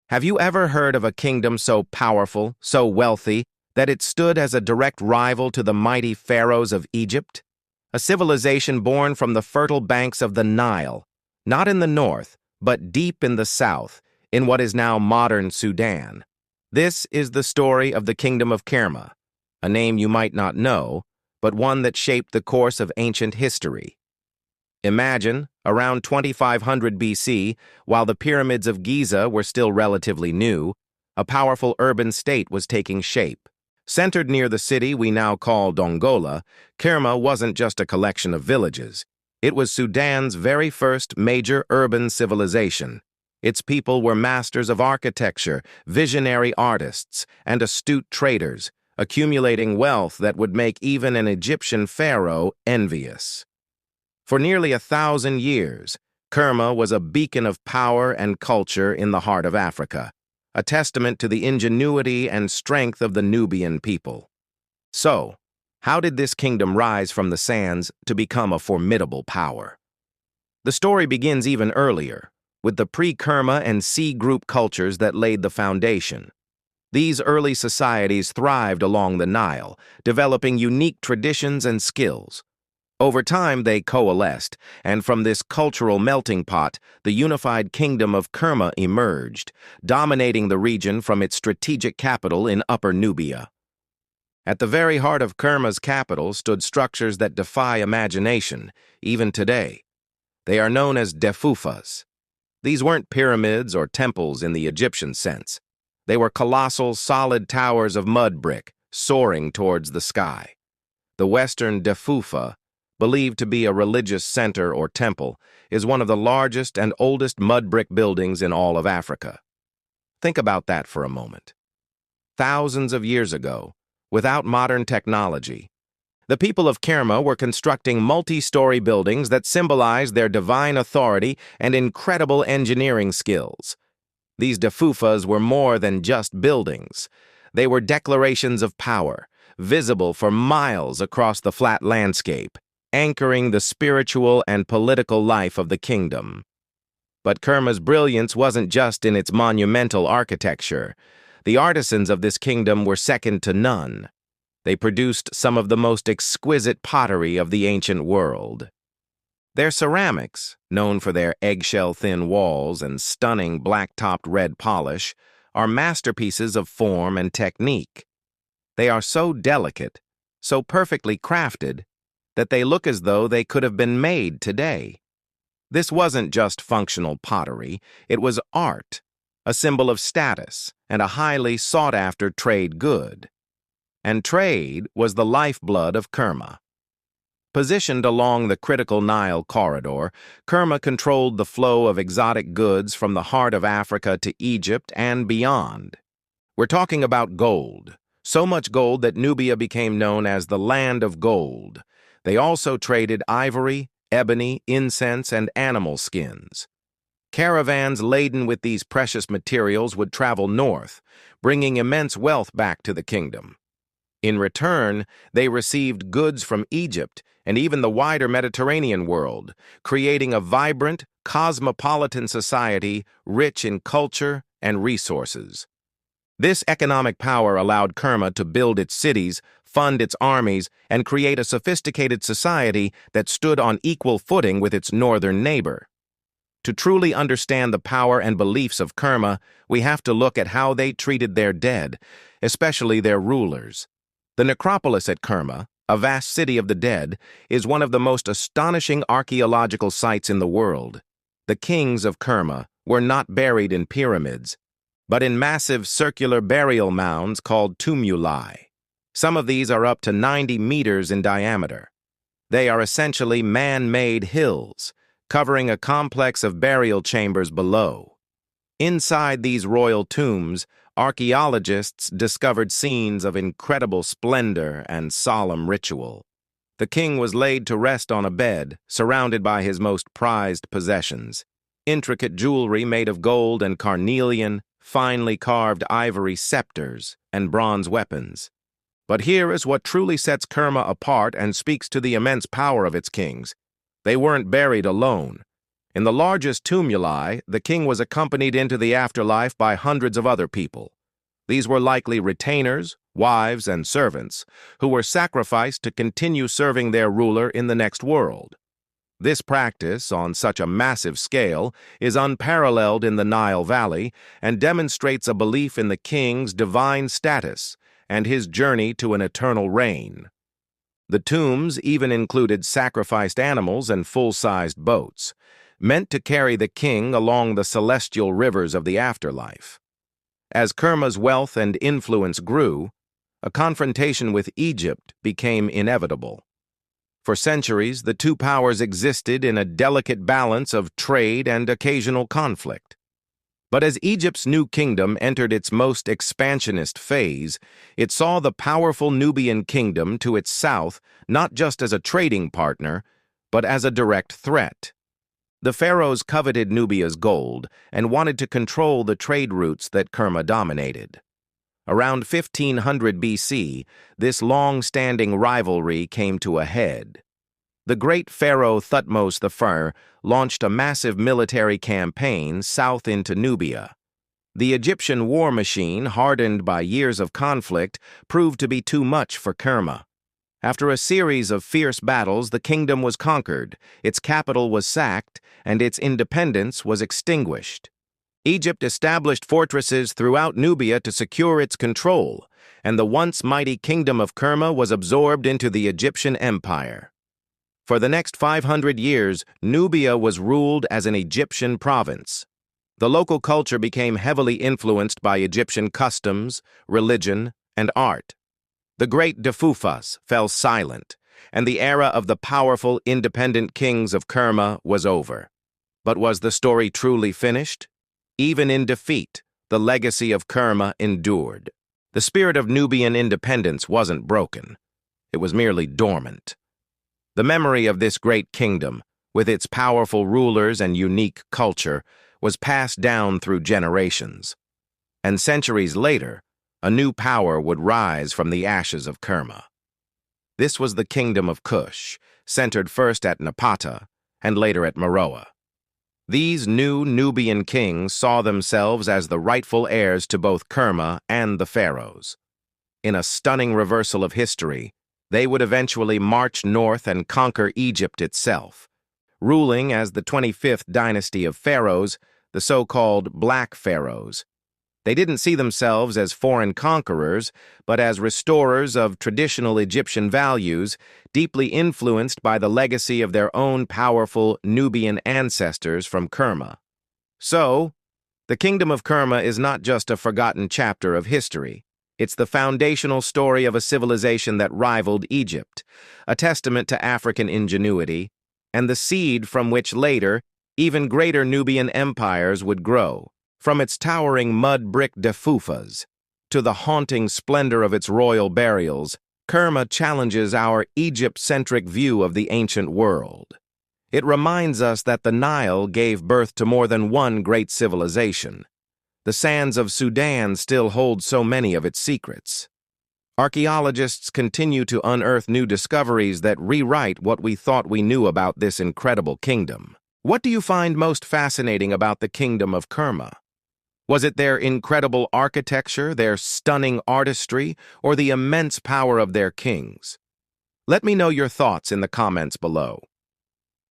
Have you ever heard of a kingdom so powerful, so wealthy, that it stood as a direct rival to the mighty pharaohs of Egypt? A civilization born from the fertile banks of the Nile, not in the north, but deep in the south, in what is now modern Sudan. This is the story of the Kingdom of Kerma, a name you might not know, but one that shaped the course of ancient history. Imagine, around 2500 BC, while the pyramids of Giza were still relatively new, a powerful urban state was taking shape. Centered near the city we now call Dongola, Kerma wasn't just a collection of villages. It was Sudan's very first major urban civilization. Its people were masters of architecture, visionary artists, and astute traders, accumulating wealth that would make even an Egyptian pharaoh envious. For nearly 1,000 years, Kerma was a beacon of power and culture in the heart of Africa, a testament to the ingenuity and strength of the Nubian people. So, how did this kingdom rise from the sands to become a formidable power? The story begins even earlier, with the pre-Kerma and Sea Group cultures that laid the foundation. These early societies thrived along the Nile, developing unique traditions and skills. Over time, they coalesced, and from this cultural melting pot, the unified Kingdom of Kerma emerged, dominating the region from its strategic capital in Upper Nubia. At the very heart of Kerma's capital stood structures that defy imagination, even today. They are known as defufas. These weren't pyramids or temples in the Egyptian sense. They were colossal, solid towers of mud brick, soaring towards the sky. The western defufa, believed to be a religious center or temple, is one of the largest and oldest mud brick buildings in all of Africa. Think about that for a moment. Thousands of years ago, without modern technology, the people of Kerma were constructing multi-story buildings that symbolized their divine authority and incredible engineering skills. These defufas were more than just buildings. They were declarations of power, visible for miles across the flat landscape, anchoring the spiritual and political life of the kingdom. But Kerma's brilliance wasn't just in its monumental architecture. The artisans of this kingdom were second to none. They produced some of the most exquisite pottery of the ancient world. Their ceramics, known for their eggshell-thin walls and stunning black-topped red polish, are masterpieces of form and technique. They are so delicate, so perfectly crafted, that they look as though they could have been made today. This wasn't just functional pottery, it was art, a symbol of status and a highly sought-after trade good. And trade was the lifeblood of Kerma. Positioned along the critical Nile corridor, Kerma controlled the flow of exotic goods from the heart of Africa to Egypt and beyond. We're talking about gold, so much gold that Nubia became known as the Land of Gold. They also traded ivory, ebony, incense, and animal skins. Caravans laden with these precious materials would travel north, bringing immense wealth back to the kingdom. In return, they received goods from Egypt and even the wider Mediterranean world, creating a vibrant, cosmopolitan society rich in culture and resources. This economic power allowed Kerma to build its cities, fund its armies, and create a sophisticated society that stood on equal footing with its northern neighbor. To truly understand the power and beliefs of Kerma, we have to look at how they treated their dead, especially their rulers. The necropolis at Kerma, a vast city of the dead, is one of the most astonishing archaeological sites in the world. The kings of Kerma were not buried in pyramids, but in massive circular burial mounds called tumuli. Some of these are up to 90 meters in diameter. They are essentially man-made hills, covering a complex of burial chambers below. Inside these royal tombs, archaeologists discovered scenes of incredible splendor and solemn ritual. The king was laid to rest on a bed, surrounded by his most prized possessions. Intricate jewelry made of gold and carnelian, finely carved ivory scepters, and bronze weapons. But here is what truly sets Kerma apart and speaks to the immense power of its kings. They weren't buried alone. In the largest tumuli, the king was accompanied into the afterlife by hundreds of other people. These were likely retainers, wives, and servants, who were sacrificed to continue serving their ruler in the next world. This practice, on such a massive scale, is unparalleled in the Nile Valley and demonstrates a belief in the king's divine status and his journey to an eternal reign. The tombs even included sacrificed animals and full-sized boats, meant to carry the king along the celestial rivers of the afterlife. As Kerma's wealth and influence grew, a confrontation with Egypt became inevitable. For centuries, the two powers existed in a delicate balance of trade and occasional conflict. But as Egypt's new kingdom entered its most expansionist phase, it saw the powerful Nubian kingdom to its south not just as a trading partner, but as a direct threat. The pharaohs coveted Nubia's gold and wanted to control the trade routes that Kerma dominated. Around 1500 BC, this long-standing rivalry came to a head. The great pharaoh Thutmose I launched a massive military campaign south into Nubia. The Egyptian war machine, hardened by years of conflict, proved to be too much for Kerma. After a series of fierce battles, the kingdom was conquered, its capital was sacked, and its independence was extinguished. Egypt established fortresses throughout Nubia to secure its control, and the once mighty Kingdom of Kerma was absorbed into the Egyptian Empire. For the next 500 years, Nubia was ruled as an Egyptian province. The local culture became heavily influenced by Egyptian customs, religion, and art. The great Defufas fell silent, and the era of the powerful, independent kings of Kerma was over. But was the story truly finished? Even in defeat, the legacy of Kerma endured. The spirit of Nubian independence wasn't broken. It was merely dormant. The memory of this great kingdom, with its powerful rulers and unique culture, was passed down through generations. And centuries later, a new power would rise from the ashes of Kerma. This was the Kingdom of Kush, centered first at Napata and later at Meroe. These new Nubian kings saw themselves as the rightful heirs to both Kerma and the pharaohs. In a stunning reversal of history, they would eventually march north and conquer Egypt itself, ruling as the 25th dynasty of pharaohs, the so-called Black Pharaohs. They didn't see themselves as foreign conquerors, but as restorers of traditional Egyptian values, deeply influenced by the legacy of their own powerful Nubian ancestors from Kerma. So, the Kingdom of Kerma is not just a forgotten chapter of history. It's the foundational story of a civilization that rivaled Egypt, a testament to African ingenuity, and the seed from which later, even greater Nubian empires would grow. From its towering mud-brick defufas to the haunting splendor of its royal burials, Kerma challenges our Egypt-centric view of the ancient world. It reminds us that the Nile gave birth to more than one great civilization. The sands of Sudan still hold so many of its secrets. Archaeologists continue to unearth new discoveries that rewrite what we thought we knew about this incredible kingdom. What do you find most fascinating about the Kingdom of Kerma? Was it their incredible architecture, their stunning artistry, or the immense power of their kings? Let me know your thoughts in the comments below.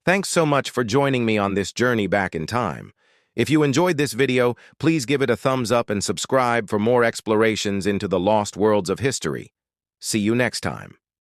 Thanks so much for joining me on this journey back in time. If you enjoyed this video, please give it a thumbs up and subscribe for more explorations into the lost worlds of history. See you next time.